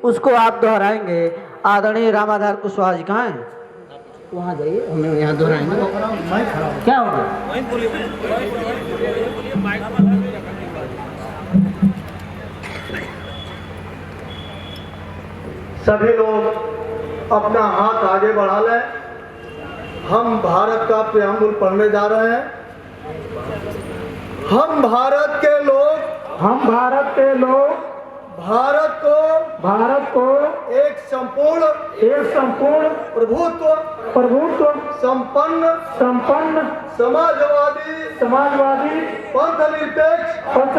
उसको आप दोहराएंगे। आदरणीय रामाधार कुशवाहा जी कहाँ हैं? वहाँ जाइए, हमें यहाँ दोहराएंगे। क्या होगा? सभी लोग अपना हाथ आगे बढ़ा लें। हम भारत का प्रियम्बुल पढ़ने जा रहे हैं। हम भारत के लोग भारत को एक संपूर्ण प्रभुत्व संपन्न समाजवादी पंथ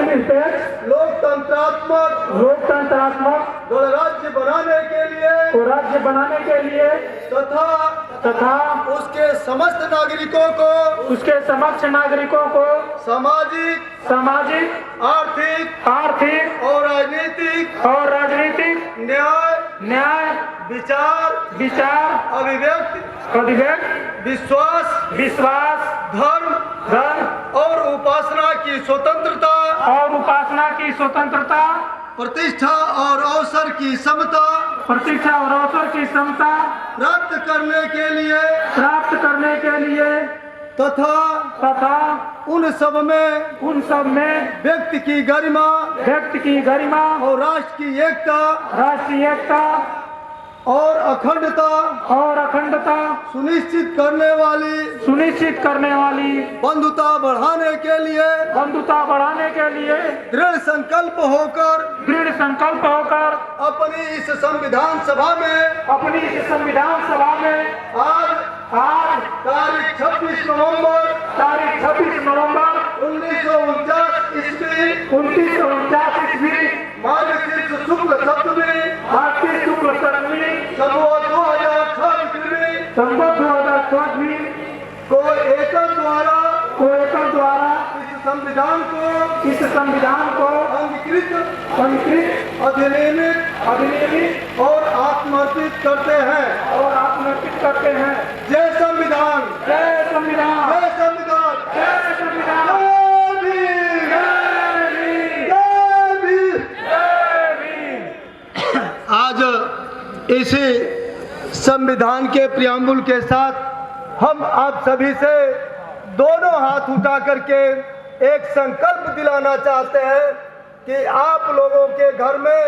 निरपेक्ष लोकतंत्रात्मक गणराज्य बनाने के लिए तथा उसके समस्त नागरिकों को सामाजिक आर्थिक और राजनीतिक न्याय विचार अभिव्यक्ति विश्वास धर्म और उपासना की स्वतंत्रता प्रतिष्ठा और अवसर की समता प्राप्त करने के लिए तथा उन सब में व्यक्ति की गरिमा और राष्ट्र की एकता और अखंडता सुनिश्चित करने वाली बंधुता बढ़ाने के लिए दृढ़ संकल्प होकर अपनी इस संविधान सभा में आज तारीख 26 नवंबर 1949 ईस्वी मार्गशीर्ष शुक्ल सप्तमी संवत 2006 को एकल द्वारा इस संविधान को अंगीकृत अधिनियमित और आत्मर्पित करते हैं। जय संविधान। आज इसी संविधान के प्रियम्बुल के साथ हम आप सभी से दोनों हाथ उठा करके एक संकल्प दिलाना चाहते हैं कि आप लोगों के घर में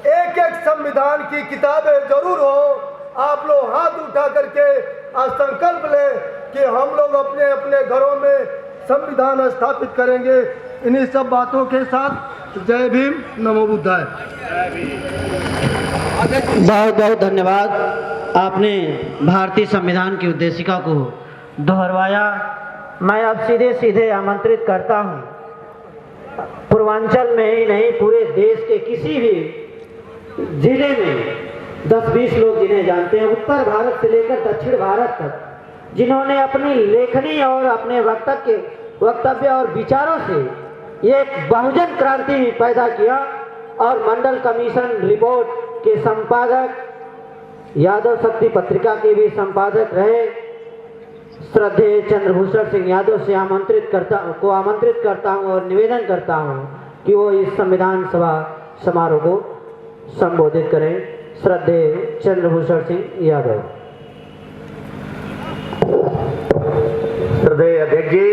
एक संविधान की किताबें जरूर हो। आप लोग हाथ उठा करके संकल्प लें कि हम लोग अपने अपने घरों में संविधान स्थापित करेंगे। इन्हीं सब बातों के साथ जय भीम, नमो बुद्धाय। बहुत बहुत धन्यवाद। आपने भारतीय संविधान की उद्देशिका को दोहराया। मैं अब सीधे आमंत्रित करता हूं, पूर्वांचल में ही नहीं पूरे देश के किसी भी जिले में 10-20 लोग जिन्हें जानते हैं, उत्तर भारत से लेकर दक्षिण भारत तक, जिन्होंने अपनी लेखनी और अपने वक्तव्य और विचारों से एक बहुजन क्रांति पैदा किया और मंडल कमीशन रिपोर्ट के संपादक, यादव शक्ति पत्रिका के भी संपादक रहे श्रद्धेय चंद्रभूषण सिंह यादव से आमंत्रित करता हूं और निवेदन करता हूं कि वो इस संविधान सभा समारोह को संबोधित करें। श्रद्धेय चंद्रभूषण सिंह यादव। श्रद्धेय अध्यक्ष जी,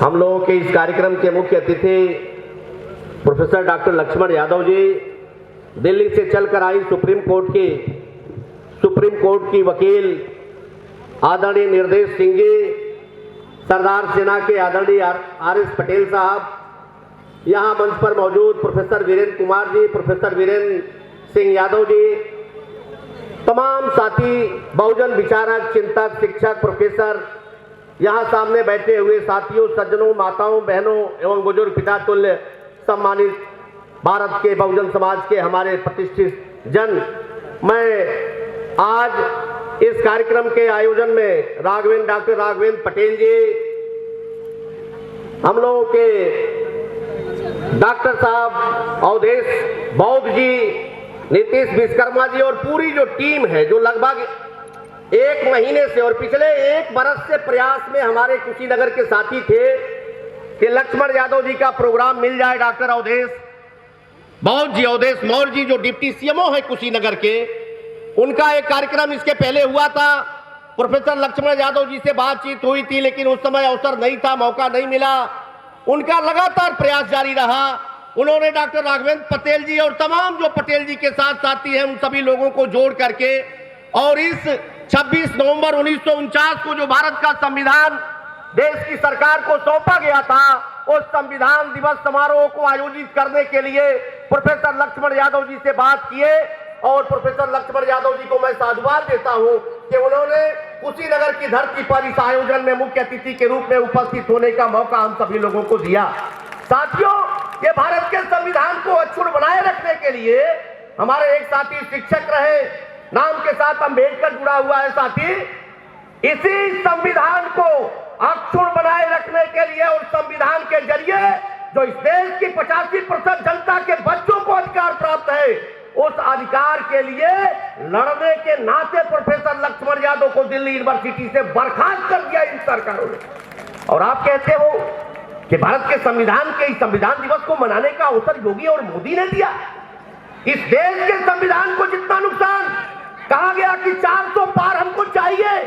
हम लोगों के इस कार्यक्रम के मुख्य अतिथि प्रोफेसर डॉक्टर लक्ष्मण यादव जी, दिल्ली से चलकर आई सुप्रीम कोर्ट की वकील आदरणीय निर्देश सिंह जी, सरदार सेना के आदरणीय RS पटेल साहब, यहाँ मंच पर मौजूद प्रोफेसर वीरेंद्र कुमार जी, प्रोफेसर वीरेंद्र सिंह यादव जी, तमाम साथी बहुजन विचारक, चिंतक, शिक्षक, प्रोफेसर, यहाँ सामने बैठे हुए साथियों, सज्जनों, माताओं, बहनों एवं बुजुर्ग पिता तुल्य सम्मानित भारत के बहुजन समाज के हमारे प्रतिष्ठित जन, मैं आज इस कार्यक्रम के आयोजन में डॉक्टर राघवेंद्र पटेल जी, हम लोगों के डॉक्टर साहब अवधेश बौद्ध जी, नीतीश विश्वकर्मा जी और पूरी जो टीम है, जो लगभग 1 महीने से और पिछले 1 बरस से प्रयास में हमारे कुशीनगर के साथी थे कि लक्ष्मण यादव जी का प्रोग्राम मिल जाए, डॉक्टर अवधेश, बहुत जी अवधेश मौर्य जी जो डिप्टी सीएमओ है कुशीनगर के, उनका एक कार्यक्रम इसके पहले हुआ था। प्रोफेसर लक्ष्मण यादव जी से बातचीत हुई थी, लेकिन उस समय अवसर नहीं था, मौका नहीं मिला। उनका लगातार प्रयास जारी रहा। उन्होंने डॉक्टर राघवेंद्र पटेल जी और तमाम जो पटेल जी के साथ साथी हैं उन सभी लोगों को जोड़ करके और इस 26 नवंबर 1949 को जो भारत का संविधान देश की सरकार को सौंपा गया था, उस संविधान दिवस समारोह को आयोजित करने के लिए प्रोफेसर लक्ष्मण यादव जी से बात किए। और प्रोफेसर लक्ष्मण यादव जी को मैं साधुवाद देता हूं कि उन्होंने कुशीनगर की धरती पर इस आयोजन में मुख्य अतिथि के रूप में उपस्थित होने का मौका हम सभी लोगों को दिया। साथियों, ये भारत के संविधान को अक्षुण्ण बनाए रखने के लिए हमारे एक साथी शिक्षक रहे, नाम के साथ अम्बेडकर जुड़ा हुआ है साथी। इसी संविधान को अक्षुण्ण बनाए रखने के लिए और संविधान के जरिए जो इस देश की 85% जनता के बच्चों को अधिकार प्राप्त है, उस अधिकार के लिए लड़ने के नाते प्रोफेसर लक्ष्मण यादव को दिल्ली यूनिवर्सिटी से बर्खास्त कर दिया इन सरकारों ने। और आप कहते हो कि भारत के संविधान दिवस को मनाने का अवसर योगी और मोदी ने दिया। इस देश के संविधान को जितना नुकसान, कहा गया कि 400 पार हमको चाहिए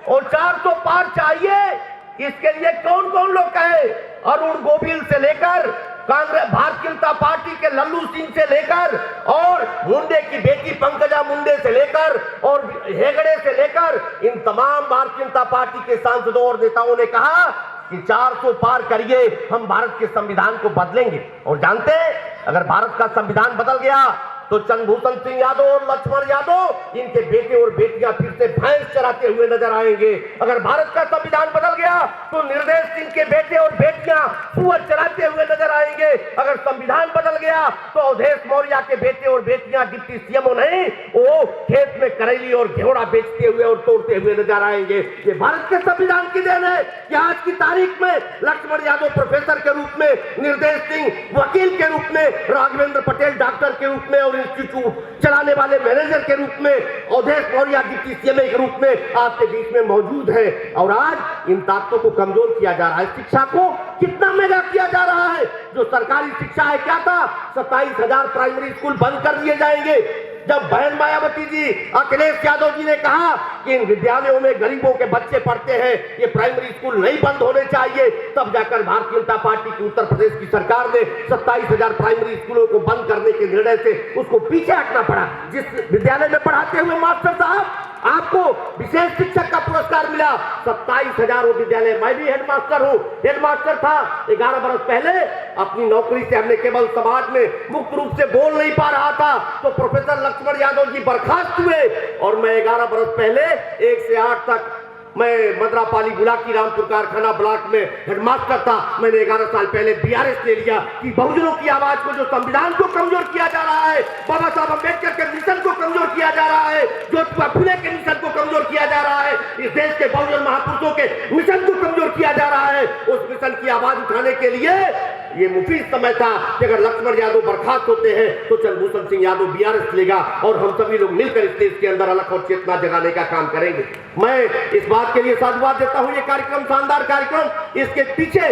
और 400 पार चाहिए, इसके लिए कौन कौन लोग कहे? अरुण गोविल से लेकर कांग्रेस भारतीय जनता पार्टी के लल्लू सिंह से लेकर और मुंडे की बेटी पंकजा मुंडे से लेकर और हेगड़े से लेकर इन तमाम भारतीय जनता पार्टी के सांसदों और नेताओं ने कहा कि 400 पार करिए, हम भारत के संविधान को बदलेंगे। और जानते हैं, अगर भारत का संविधान बदल गया तो चंद्रभूषण सिंह यादव और लक्ष्मण यादव इनके बेटे और बेटियां फिर से भैंस चराते हुए नजर आएंगे। अगर भारत का संविधान बदल गया तो निर्देश सिंह के बेटे और बेटियां सुअर चराते हुए नजर आएंगे। अगर संविधान बदल गया तो अवधेश मौर्य के बेटे और बेटियां डिप्टी सीएमओ नहीं, वो खेत में करेली और घेवड़ा बेचते हुए और तोड़ते हुए नजर आएंगे। ये भारत के संविधान की देन है कि आज की तारीख में लक्ष्मण यादव प्रोफेसर के रूप में, निर्देश सिंह वकील के रूप में, राघवेंद्र पटेल डॉक्टर के रूप में और इंस्टीट्यूट चलाने वाले मैनेजर के रूप में, अवधेश मौर्य डिप्टी सीएमओ के रूप में आपके बीच में मौजूद है। और आज इन ताकतों को कमजोर किया जा रहा है। शिक्षा को कितना महंगा किया जा रहा है। जो सरकारी शिक्षा है, क्या था, 27,000 प्राइमरी स्कूल बंद कर दिए जाएंगे। जब बहन मायावती जी, अखिलेश यादव जी ने कहा कि इन विद्यालयों में गरीबों के बच्चे पढ़ते हैं, ये प्राइमरी स्कूल नहीं बंद होने चाहिए, तब जाकर भारतीय जनता पार्टी की उत्तर प्रदेश की सरकार ने 27,000 प्राइमरी स्कूलों को बंद करने के निर्णय से उसको पीछे हटना पड़ा। जिस विद्यालय में पढ़ाते हुए मास्टर साहब आपको विशेष शिक्षक का पुरस्कार मिला, 27,000 वो विद्यालय। मैं भी हेडमास्टर हूँ, हेडमास्टर था 11 बरस पहले। अपनी नौकरी से हमने केवल समाज में मुक्त रूप से बोल नहीं पा रहा था तो प्रोफेसर लक्ष्मण यादव जी बर्खास्त हुए और मैं 11 बरस पहले 1 से 8 तक मैं मदरापाली बुलाकी रामपुर कारखाना ब्लॉक में हेडमास्टर था। मैंने 11 साल पहले बीआरएस ले लिया कि बहुजनों की आवाज को, जो संविधान को कमजोर किया जा रहा है, बाबा साहब अम्बेडकर के मिशन को कमजोर किया जा रहा है, ज्योतिबा फुले के मिशन को कमजोर किया जा रहा है, इस देश के बहुजन महापुरुषों के मिशन को कमजोर किया जा रहा है, उस मिशन की आवाज उठाने के लिए ये मुफीद समय था कि अगर लक्ष्मण यादव बर्खास्त होते हैं तो चंद्रभूषण सिंह यादव बीआरएस लेगा और हम सभी लोग मिलकर इस देश के अंदर अलग और चेतना जगाने का काम करेंगे। मैं इस बात के लिए साधुवाद देता हूं। ये कार्यक्रम शानदार कार्यक्रम, इसके पीछे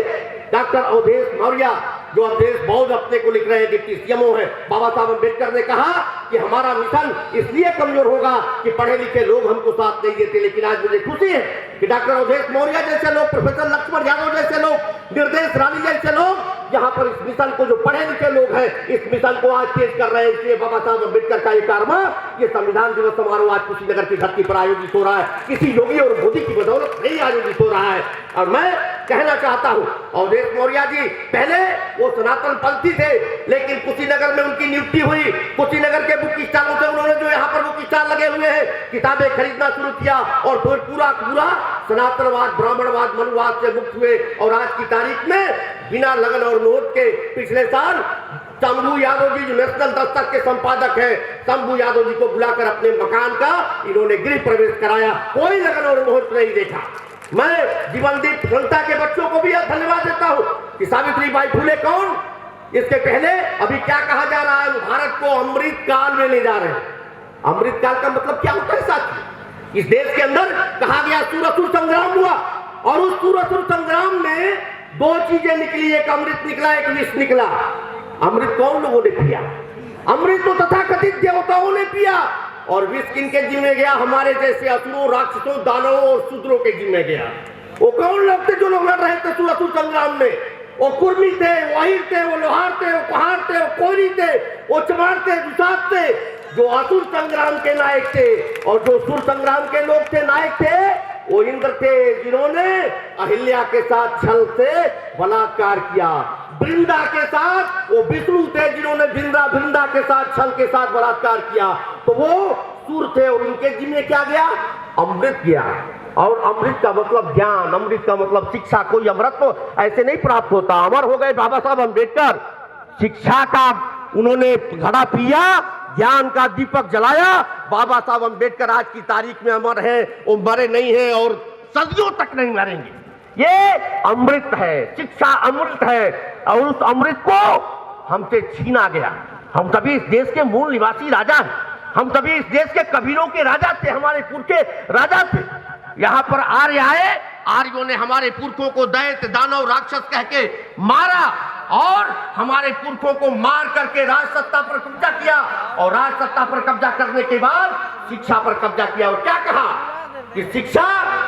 डॉक्टर अवधेश मौर्य जो अवधेश बौद्ध अपने को लिख रहे हैं, डिप्टी सीएमओ है, बाबा साहब अम्बेडकर ने कहा कि हमारा मिशन इसलिए कमजोर होगा कि पढ़े लिखे लोग हमको साथ नहीं देते। लेकिन आज मुझे खुशी है कि डॉक्टर अवधेश मौर्य जैसे लोग, प्रोफेसर लक्ष्मण यादव जैसे लोग, निर्देश रानी जैसे लोग यहाँ पर इस मिशन को, जो पढ़े लिखे लोग हैं, इस मिशन को आज पेश कर रहे हैं। इसलिए बाबा साहब अम्बेडकर का ये कारनामा, ये संविधान दिवस समारोह आज कुशीनगर की धरती पर आयोजित हो रहा है, किसी योगी और मोदी की बदौलत नहीं आयोजित हो रहा है। और मैं कहना चाहता हूं, अवधेश मौर्य जी पहले वो सनातन पंथी थे, लेकिन कुशीनगर में उनकी नियुक्ति हुई। कुशीनगर के बुक स्टॉलों से उन्होंने, जो यहाँ पर बुक स्टॉल लगे हुए हैं, किताबें खरीदना शुरू किया और फिर पूरा सनातनवाद, ब्राह्मणवाद, मनुवाद से मुक्त हुए। और आज की तारीख में बिना लगन और नोट के पिछले साल शंभू यादव जी, जो नेशनल दस्तक के संपादक हैं, शंभू यादव जी को बुलाकर अपने मकान का इन्होंने गृह प्रवेश कराया। कोई लगन और नोट नहीं देखा। मैं जीवनदीप संस्था के बच्चों को भी धन्यवाद देता हूं कि सावित्रीबाई फुले कौन, इसके पहले अभी क्या कहा जा रहा है, भारत को अमृत काल में ले जा रहे हैं। अमृत काल का मतलब क्या होता है साथी? इस देश के अंदर कहा गया सूरसुर संग्राम हुआ और उस सूरसुर संग्राम में 2 चीजें निकली, एक अमृत निकला, एक विष निकला। अमृत कौन लोगों ने पिया? अमृत तो तथाकथित देवताओं ने पिया और विष किनके जिम्मे गया? हमारे जैसे असुरों, राक्षसों, दानवों और शूद्रों के जिम्मे गया। वो कौन लोग थे जो लोग लड़ रहे थे असुर संग्राम में? वो कुर्मी थे, वो अहिर थे, वो लोहार थे, वो पहाड़ थे, वो कोयरी थे, वो चमार थे, दुसात थे, जो असुर संग्राम के नायक थे। और जो असुर संग्राम के लोग थे, नायक थे, वो इंद्र थे जिन्होंने अहिल्या के साथ छल से बलात्कार किया। वृंदा के साथ वो विष्णु थे जिन्होंने वृंदा के साथ छल के साथ बलात्कार किया। तो वो सुर थे और उनके जिम्मे क्या गया? अमृत गया। और अमृत का मतलब ज्ञान, अमृत का मतलब शिक्षा। कोई अमृत तो ऐसे नहीं प्राप्त होता। अमर हो गए बाबा साहब अम्बेडकर, शिक्षा का उन्होंने घड़ा पिया, ज्ञान का दीपक जलाया। बाबा साहब अम्बेडकर आज की तारीख में अमर है, वो मरे नहीं है और सदियों तक नहीं मरेंगे। ये अमृत है, शिक्षा अमृत है और उस अमृत को हमसे छीना गया। हम सभी इस देश के मूल निवासी राजा हैं, हम सभी इस देश के कबीलों के राजा थे, हमारे पुरखे राजा थे। यहाँ पर आर्य आए, आर्यों ने हमारे पुरखों को दैत्य, दानव, राक्षस कह के मारा और हमारे पुरखों को मार करके राज सत्ता पर कब्जा किया और राज सत्ता पर कब्जा करने के बाद शिक्षा पर कब्जा किया। और क्या कहा कि शिक्षा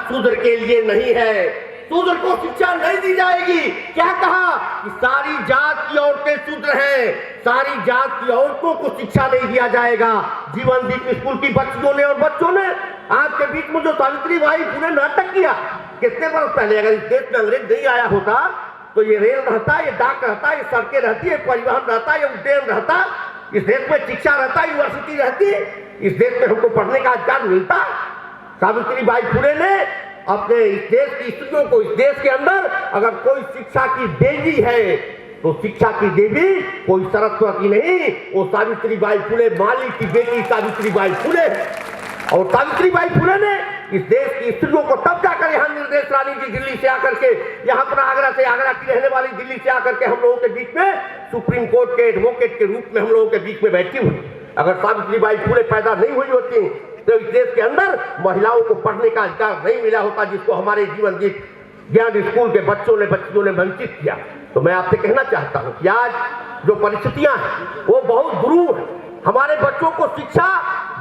शूद्र के लिए नहीं है, शूद्र को शिक्षा नहीं दी जाएगी। क्या कहा कि सारी जात की औरतें शूद्र हैं, सारी जात की औरतों को शिक्षा नहीं दिया जाएगा। जीवन दीप स्कूल की बच्चियों ने और बच्चों ने आपके बीच में जो सावित्री बाई फुले नाटक किया कितने वर्ष पहले, अगर इस देश में अंग्रेज नहीं आया होता तो ये रेल रहता, ये डाक रहता, ये सड़कें रहती, ये परिवहन रहता, ये उड्डयन रहता, इस देश में शिक्षा रहता, यूनिवर्सिटी रहती, इस देश में हमको पढ़ने का अधिकार मिलता। सावित्री बाई फुले ने अपने इस देश की स्त्रियों को, इस देश के अंदर अगर कोई शिक्षा की देवी है तो शिक्षा की देवी कोई सरस्वती नहीं, वो सावित्री बाई फुले माली की बेटी सावित्री बाई फुले है। और सावित्री बाई फुले ने इस देश की स्त्रियों को तब जाकर यहाँ निर्देश रानी जी दिल्ली से आकर के, यहाँ पर आगरा की रहने वाली दिल्ली से आकर के हम लोगों के बीच में सुप्रीम कोर्ट के एडवोकेट के रूप में हम लोगों के बीच में बैठी हुई। अगर सावित्री बाई फुले पैदा नहीं हुई होती तो इस देश के अंदर महिलाओं को पढ़ने का अधिकार नहीं मिला होता, जिसको हमारे जीवन दीप ज्ञान स्कूल के बच्चों ने वंचित किया। तो मैं आपसे कहना चाहता हूँ कि आज जो परिस्थितियां हैं वो बहुत दुरूह है। हमारे बच्चों को शिक्षा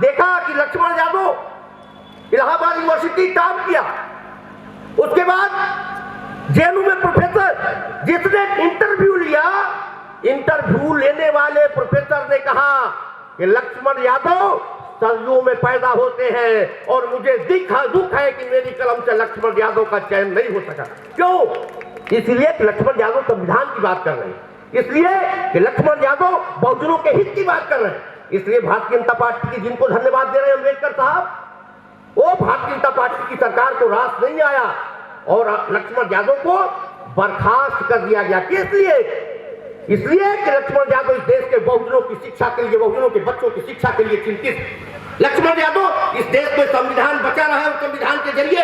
देखा कि लक्ष्मण यादव इलाहाबाद यूनिवर्सिटी टॉप किया, उसके बाद जेएनयू में प्रोफेसर जिसने इंटरव्यू लिया, इंटरव्यू लेने वाले प्रोफेसर ने कहा कि लक्ष्मण यादव सदियों में पैदा होते हैं और मुझे दुख है कि मेरी कलम से लक्ष्मण यादव का चयन नहीं हो सका। क्यों? इसलिए कि लक्ष्मण यादव संविधान की बात कर रहे हैं, इसलिए कि लक्ष्मण यादव बहुजनों के हित की बात कर रहे हैं, इसलिए भारतीय जनता पार्टी की जिनको धन्यवाद दे रहे हैं अम्बेडकर साहब, वो भारतीय जनता पार्टी की सरकार को रास नहीं आया और लक्ष्मण यादव को बर्खास्त कर दिया गया। किस लिए? इसलिए कि लक्ष्मण यादव इस देश के बहुजनों की शिक्षा के लिए, बहुजनों के बच्चों की शिक्षा के लिए चिंतित। लक्ष्मण यादव इस देश में संविधान बचा रहा है और संविधान के जरिए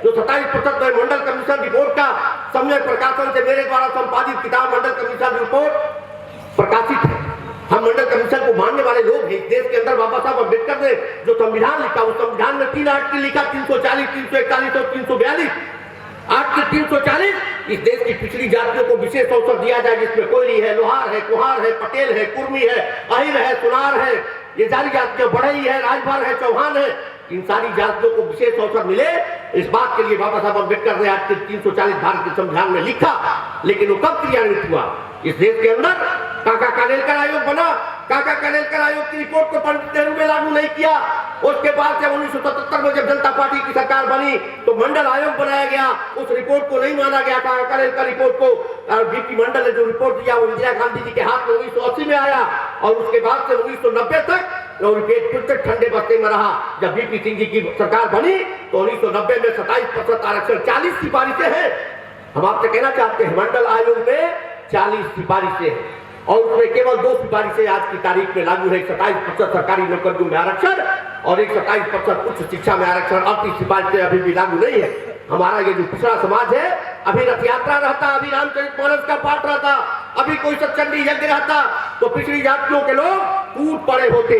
जो 27% मंडल कमीशन रिपोर्ट का समय प्रकाशन से मेरे द्वारा संपादित किताब मंडल कमीशन रिपोर्ट प्रकाशित है। हम मंडल कमीशन को मानने वाले लोग हैं। देश के अंदर बाबा साहब अम्बेडकर ने जो संविधान लिखा, उस संविधान में 3 आर्टिकल लिखा, 340, 341 और 342। आर्टिकल 340 इस देश की पिछड़ी जातियों को विशेष अवसर दिया जाए, जिसमें कोयली है, लोहार है, कुहार है, पटेल है, कुर्मी है, अहिर है, सुनार है, ये सारी जातियां, बढ़ई है, राजभर है, चौहान है, इन सारी जातियों को विशेष अवसर मिले। इस बात के लिए बाबा साहब अम्बेडकर ने आर्टिकल 340 भारत के संविधान में लिखा, लेकिन वो कब क्रियान्वित हुआ? इस देश के अंदर काका कानेलकर आयोग बना, काका कानेलकर आयोग की रिपोर्ट को पंडित नेहरू ने लागू नहीं किया। उसके बाद जब 1977 में जब जनता पार्टी की सरकार बनी तो मंडल आयोग बनाया गया, उस रिपोर्ट को नहीं माना गया। काका कानेलकर रिपोर्ट को बीपी मंडल ने जो रिपोर्ट दिया वो इंदिरा गांधी जी के हाथ में 1980 में आया और उसके बाद से 1990 तक और फिर तक ठंडे बस्ते में रहा। जब बीपी सिंह जी की सरकार बनी तो 1990 में 27% आरक्षण 40 सिफारिशें हैं। हम आपसे कहना चाहते हैं मंडल आयोग में 40 सिफारिशें हैं और उसमें केवल 2 सिफारिशें आज की तारीख में लागू है। 27% सरकारी नौकरियों में आरक्षण और 27% उच्च शिक्षा में आरक्षण। 38 सिफारिशें अभी भी लागू नहीं है। हमारा ये जो पिछड़ा समाज है, अभी रथ यात्रा रहता, अभी रामचरितमानस का पाठ रहता, अभी कोई सत्संगी यज्ञ रहता तो पिछड़ी जातियों के लोग टूट पड़े होते।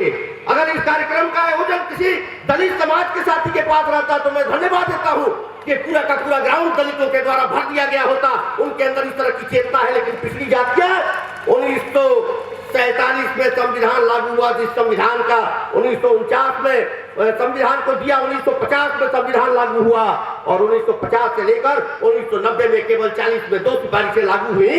अगर इस कार्यक्रम का आयोजन किसी दलित समाज के साथी के पास रहता तो मैं धन्यवाद देता हूँ कि पूरा का पूरा ग्राउंड दलितों के द्वारा भर दिया गया होता। उनके अंदर इस तरह की चेतना है, लेकिन पिछड़ी जातियां 1947 में संविधान लागू हुआ, जिस संविधान का 1949 में संविधान को दिया, 1950 में संविधान लागू हुआ और 1950 से लेकर 1990 में केवल 40 में 2 सिफारिशें लागू हुई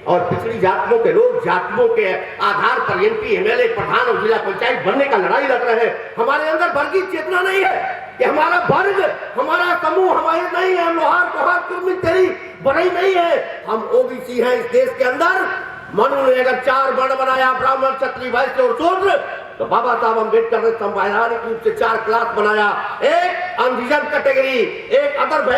और पिछड़ी जातियों के लोग जातियों के आधार पर एमपी, एमएलए, प्रधान और जिला पंचायत बनने का लड़ाई लड़ रहे हैं। हमारे अंदर वर्गीय चेतना नहीं है कि हमारा वर्ग, हमारा समूह हमारे नहीं है, लोहार कोहार कुर्मी तेरी बड़ई नहीं है। हम ओबीसी हैं इस देश के अंदर। मनु ने अगर 4 वर्ण बनाया, ब्राह्मण, क्षत्रिय, वैश्य और शूद्र, तो बाबा साहब अम्बेडकर ने संवैधानिक रूप से 4 क्लास बनाया, एक अनरिजर्व कैटेगरी, एक अदर